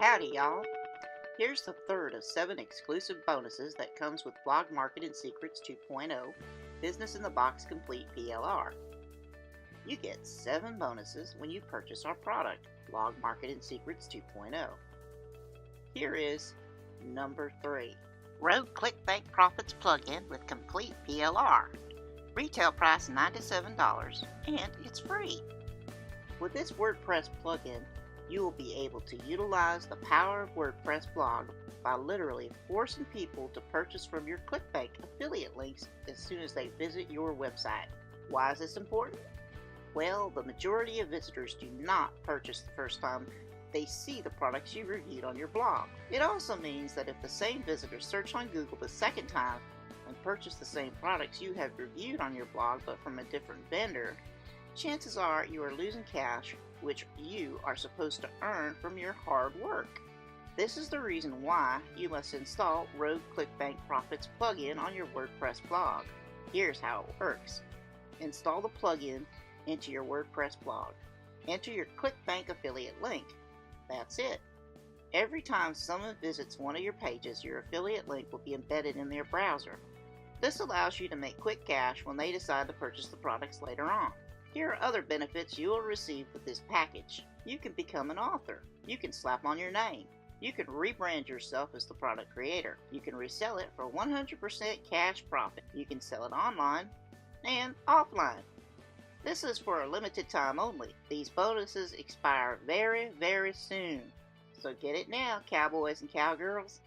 Howdy, y'all. Here's the third of 7 exclusive bonuses that comes with Blog Marketing Secrets 2.0 Business in the Box Complete PLR. You get 7 bonuses when you purchase our product, Blog Marketing Secrets 2.0. Here is number 3. Rogue ClickBank Profits plugin with complete PLR. Retail price $97 and it's free. With this WordPress plugin, you will be able to utilize the power of WordPress blog by literally forcing people to purchase from your ClickBank affiliate links as soon as they visit your website. Why is this important? Well, the majority of visitors do not purchase the first time they see the products you reviewed on your blog. It also means that if the same visitors search on Google the second time and purchase the same products you have reviewed on your blog but from a different vendor, chances are you are losing cash which you are supposed to earn from your hard work. This is the reason why you must install Rogue ClickBank Profits plugin on your WordPress blog. Here's how it works. Install the plugin into your WordPress blog. Enter your ClickBank affiliate link. That's it. Every time someone visits one of your pages, your affiliate link will be embedded in their browser. This allows you to make quick cash when they decide to purchase the products later on. Here are other benefits you will receive with this package. You can become an author. You can slap on your name. You can rebrand yourself as the product creator. You can resell it for 100% cash profit. You can sell it online and offline. This is for a limited time only. These bonuses expire very, very soon. So get it now, cowboys and cowgirls.